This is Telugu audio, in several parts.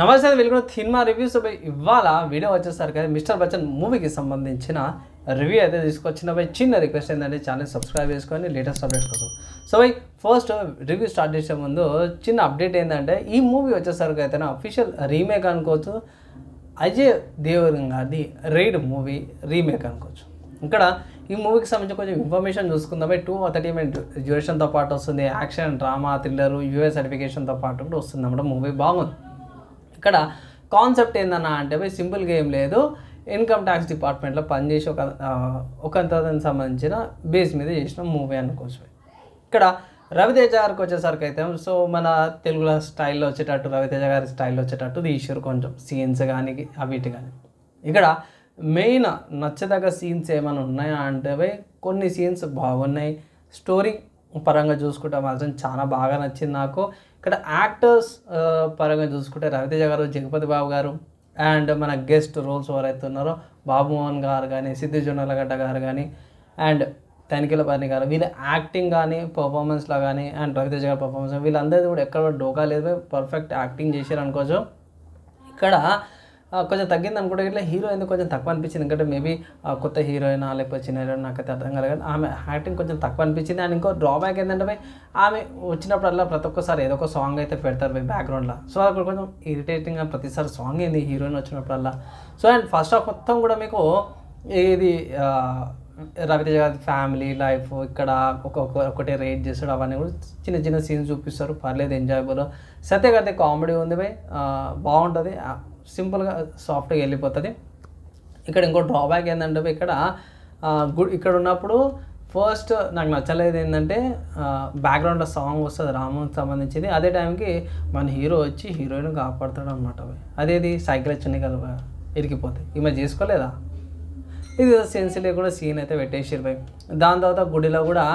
నమస్తే వెల్కమ్ సినిమా రివ్యూస్ ఇవాళ వీడియో వచ్చేసరికి మిస్టర్ బచ్చన్ మూవీకి సంబంధించిన రివ్యూ అయితే తీసుకొచ్చిన చిన్న రిక్వెస్ట్ ఏంటంటే ఛానల్ సబ్స్క్రైబ్ చేసుకొని లేటెస్ట్ అప్డేట్స్ కోసం. సో ఫస్ట్ రివ్యూ స్టార్ట్ చేసే ముందు చిన్న అప్డేట్ ఏంటంటే ఈ మూవీ వచ్చేసరికి అయితే అఫీషియల్ రీమేక్ అనుకోవచ్చు. అజయ్ దేవగన్ గారిది రైడ్ మూవీ రీమేక్ అనుకోవచ్చు. ఇక్కడ ఈ మూవీకి సంబంధించి కొంచెం ఇన్ఫర్మేషన్ చూసుకుందాం. 2:30 minute డ్యూరేషన్తో పాటు వస్తుంది. యాక్షన్, డ్రామా, థ్రిల్లర్, యూఎస్ సర్టిఫికేషన్తో పాటు కూడా వస్తుంది అన్నమాట. మూవీ బాగుంది. ఇక్కడ కాన్సెప్ట్ ఏందన్నా అంటే సింపుల్గా ఏం లేదు, ఇన్కమ్ ట్యాక్స్ డిపార్ట్మెంట్లో పనిచేసి ఒక దానికి సంబంధించిన బేస్ మీద చేసిన మూవీ అనుకోవచ్చు. ఇక్కడ రవితేజ గారికి వచ్చేసరికి అయితే సో మన తెలుగులో స్టైల్లో వచ్చేటట్టు రవితేజ గారి స్టైల్లో వచ్చేటట్టు తీసారు. కొంచెం సీన్స్ కానీ అవిటి కానీ ఇక్కడ మెయిన్ నచ్చదగ్గ సీన్స్ ఏమైనా ఉన్నాయా అంటే కొన్ని సీన్స్ బాగున్నాయి. స్టోరీ పరంగా చూసుకుంటే మాత్రం చాలా బాగా నచ్చింది నాకు. ఇక్కడ యాక్టర్స్ పరంగా చూసుకుంటే రవితేజ గారు, జగపతి బాబు గారు అండ్ మన గెస్ట్ రోల్స్ ఎవరైతే ఉన్నారో బాబు మోహన్ గారు కానీ, సిద్ధు జొన్నలగడ్డ గారు కానీ అండ్ తనిఖీల పని గారు, వీళ్ళ యాక్టింగ్ కానీ పర్ఫార్మెన్స్లో కానీ అండ్ రవితేజ గారి పర్ఫార్మెన్స్ వీళ్ళందరిది కూడా ఎక్కడ డోకా లేదు, పర్ఫెక్ట్ యాక్టింగ్ చేశారు అనుకోవచ్చు. ఇక్కడ కొంచెం తగ్గింది అనుకుంటే ఇట్లా హీరో ఎందుకు కొంచెం తక్కువ అనిపించింది. ఎందుకంటే మేబీ కొత్త హీరోయినా లేకపోతే చిన్న హీరోయిన్ నాకైతే అర్థం కాలేదు. ఆమె యాక్టింగ్ కొంచెం తక్కువ అనిపించింది. అండ్ ఇంకో డ్రాబ్యాక్ ఏంటంటే ఆమె వచ్చినప్పుడల్లా ప్రతి ఒక్కసారి ఏదో ఒక సాంగ్ అయితే పెడతారు బ్యాక్గ్రౌండ్లో. సో అక్కడ కొంచెం ఇరిటేటింగ్గా ప్రతిసారి సాంగ్ ఏంది హీరోయిన్ వచ్చినప్పుడల్లా. సో అండ్ ఫస్ట్ హాఫ్ మొత్తం కూడా మీకు ఇది రవితేజ గారి ఫ్యామిలీ లైఫ్ ఇక్కడ ఒకటే రేట్ చేస్తాడు, అవన్నీ కూడా చిన్న చిన్న సీన్స్ చూపిస్తారు. పర్లేదు, ఎంజాయబుల్. సత్య గారి కామెడీ ఉంది బాగుంటుంది, సింపుల్గా సాఫ్ట్గా వెళ్ళిపోతుంది. ఇక్కడ ఇంకో డ్రాబ్యాక్ ఏంటంటే ఇక్కడ ఉన్నప్పుడు ఫస్ట్ నాకు నచ్చలేదు ఏంటంటే బ్యాక్గ్రౌండ్లో సాంగ్ వస్తుంది రాముకి సంబంధించింది. అదే టైంకి మన హీరో వచ్చి హీరోయిన్ కాపాడుతాడు అనమాట. అదేది సైకిల్ వచ్చింది కదా ఇరికిపోతాయి. ఈమె చేసుకోలేదా? ఇది సెన్స్ లేకుండా సీన్ అయితే పెట్టేసారు భయ్. దాని తర్వాత గుడిలో కూడా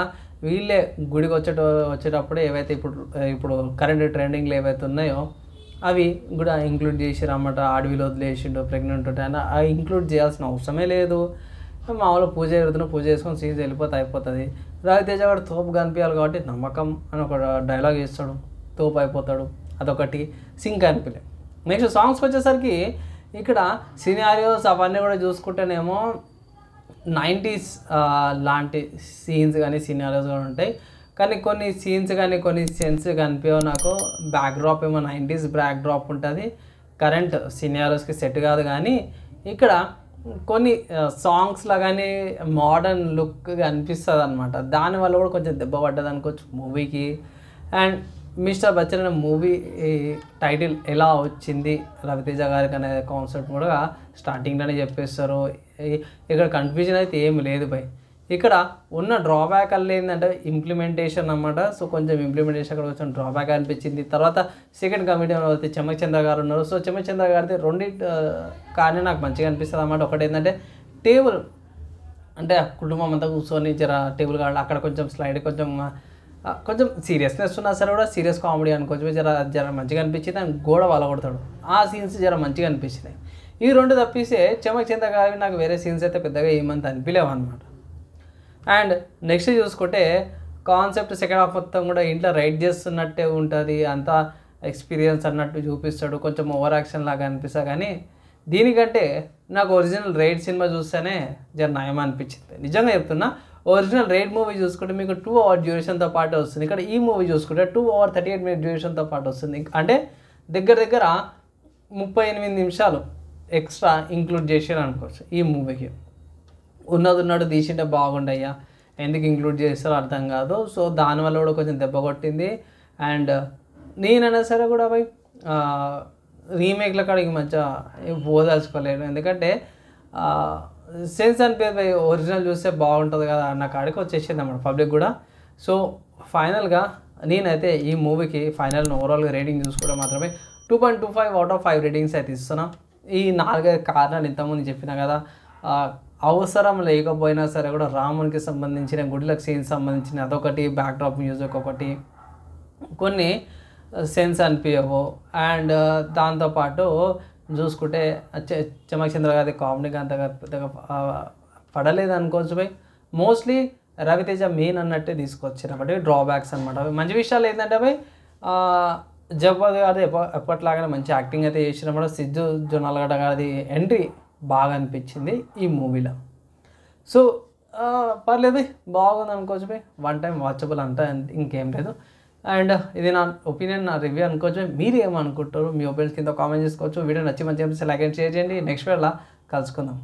వీళ్ళే గుడికి వచ్చేటప్పుడు ఏవైతే ఇప్పుడు కరెంట్ ట్రెండింగ్లు ఏవైతే ఉన్నాయో అవి కూడా ఇంక్లూడ్ చేసారు అన్నమాట. అడవిలో వదిలేసిండు ప్రెగ్నెంట్ ఉంటే అని అవి ఇంక్లూడ్ చేయాల్సిన అవసరమే లేదు. మామూలు పూజ జరుగుతున్న పూజ చేసుకొని సీన్స్ వెళ్ళిపోతే అయిపోతుంది. రవితేజ వాడు తోపు కనిపించాలి కాబట్టి నమ్మకం అని ఒక డైలాగ్ ఇస్తాడు, తోపు అయిపోతాడు. అదొకటి సింక్ అనిపించలే. నెక్స్ట్ సాంగ్స్కి వచ్చేసరికి ఇక్కడ సినారియోస్ అవన్నీ కూడా చూసుకుంటేనేమో 90s లాంటి సీన్స్ కానీ సినారియోస్ కూడా ఉంటాయి. కానీ కొన్ని సీన్స్ కానీ కొన్ని సెన్స్ కనిపించవు నాకు. బ్యాక్డ్రాప్ ఏమో 90s బ్యాక్డ్రాప్ ఉంటుంది, కరెంట్ సినారియోస్కి సెట్ కాదు. కానీ ఇక్కడ కొన్ని సాంగ్స్లో కానీ మోడర్న్ లుక్ అనిపిస్తుంది అనమాట. దానివల్ల కూడా కొంచెం దెబ్బ పడ్డది అనుకోవచ్చు మూవీకి. అండ్ మిస్టర్ బచ్చన్ అనే మూవీ టైటిల్ ఎలా వచ్చింది రవితేజ గారికి అనే కాన్సెప్ట్ కూడా స్టార్టింగ్లోనే చెప్పేస్తారు. ఇక్కడ కన్ఫ్యూజన్ అయితే ఏమి లేదు భయ్. ఇక్కడ ఉన్న డ్రాబ్యాక్ అల్ల ఏంటంటే ఇంప్లిమెంటేషన్ అన్నమాట. సో కొంచెం ఇంప్లిమెంటేషన్ అక్కడ కొంచెం డ్రాబ్యాక్ అనిపించింది. తర్వాత సెకండ్ కమిడియన్ అయితే చెమ్మక్ చంద్ర గారు ఉన్నారు. సో చెమ్మక్ చంద్ర గారిది రెండింటి కానీ నాకు మంచిగా అనిపిస్తుంది అన్నమాట. ఒకటి ఏంటంటే టేబుల్ అంటే కుటుంబం అంతా కూర్చొని జర టేబుల్ కాడ అక్కడ కొంచెం స్లైడ్ కొంచెం సీరియస్నెస్ ఉన్నా సరే కూడా సీరియస్ కామెడీ అనుకోవచ్చు. జర మంచిగా అనిపించింది. అండ్ గోడ కొడతాడు ఆ సీన్స్ జర మంచిగా అనిపించినాయి. ఈ రెండు తప్పిస్తే చెమ్మక్ చంద్ర గారి నాకు వేరే సీన్స్ అయితే పెద్దగా ఏమంత అనిపించలేవు అనమాట. అండ్ నెక్స్ట్ చూసుకుంటే కాన్సెప్ట్ సెకండ్ హాఫ్ మొత్తం కూడా ఇంట్లో రైడ్ చేస్తున్నట్టే ఉంటుంది, అంతా ఎక్స్పీరియన్స్ అన్నట్టు చూపిస్తాడు. కొంచెం ఓవర్ యాక్షన్ లాగా అనిపిస్తా. కానీ దీనికంటే నాకు ఒరిజినల్ రైడ్ సినిమా చూస్తేనే జర నయం అనిపించింది. నిజంగా చెప్తున్నా, ఒరిజినల్ రైడ్ మూవీ చూసుకుంటే మీకు 2 hour డ్యూరేషన్తో పాటు వస్తుంది. ఇక్కడ ఈ మూవీ చూసుకుంటే 2:38 minute డ్యూరేషన్తో పాటు వస్తుంది. అంటే దగ్గర 38 నిమిషాలు ఎక్స్ట్రా ఇంక్లూడ్ చేసారు అనుకోవచ్చు ఈ మూవీకి. ఉన్నట్టు తీసింటే బాగుండయ్యా, ఎందుకు ఇంక్లూడ్ చేస్తారో అర్థం కాదు. సో దానివల్ల కూడా కొంచెం దెబ్బ కొట్టింది. అండ్ నేనైనా సరే కూడా రీమేక్ల కాడికి మంచిగా పోదలుచుకోలేను. ఎందుకంటే సెన్స్ అనిపేది ఒరిజినల్ చూస్తే బాగుంటుంది కదా అన్న కాడికి వచ్చేసింది అన్నమాట పబ్లిక్ కూడా. సో ఫైనల్గా నేనైతే ఈ మూవీకి ఫైనల్ ఓవరాల్గా రేటింగ్ చూసుకుంటే మాత్రమే 2.25 out of 5 రేటింగ్స్ అయితే ఇస్తున్నా. ఈ 4-5 కారణాలు ఇంతకుముందు చెప్పినా కదా, అవసరం లేకపోయినా సరే కూడా రామునికి సంబంధించిన గుడిలకు సీన్స్ సంబంధించిన అదొకటి, బ్యాక్డ్రాప్ మ్యూజిక్ ఒకటి, కొన్ని సెన్స్ అనిపించవు. అండ్ దాంతోపాటు చూసుకుంటే చెమ్మక్ చంద్ర గారి కామెడీగా అంతగా పెద్దగా పడలేదు అనుకోవచ్చు భయ్. మోస్ట్లీ రవితేజ మెయిన్ అన్నట్టే తీసుకొచ్చారు కాబట్టి డ్రాబ్యాక్స్ అనమాట. మంచి విషయాలు ఏంటంటే భయ్ జగపతి గారిది ఎప్పటిలాగానే మంచి యాక్టింగ్ అయితే చేసినప్పుడు సిద్ధు జొన్నలగడ్డ గారిది ఎంట్రీ బాగా అనిపించింది ఈ మూవీలో. సో పర్లేదు, బాగుంది అనుకోవచ్చు, వన్ టైం వాచబుల్ అంతా, ఇంకేం లేదు. అండ్ ఇది నా ఒపీనియన్, నా రివ్యూ అనుకోవచ్చు. మీరు ఏమనుకుంటారు? మీ ఒపీనియన్స్ కింద కామెంట్ చేసుకోవచ్చు. వీడియో నచ్చి మంచి లైక్ అండ్ షేర్ చేయండి. నెక్స్ట్ వీడియోలో కలుసుకుందాం.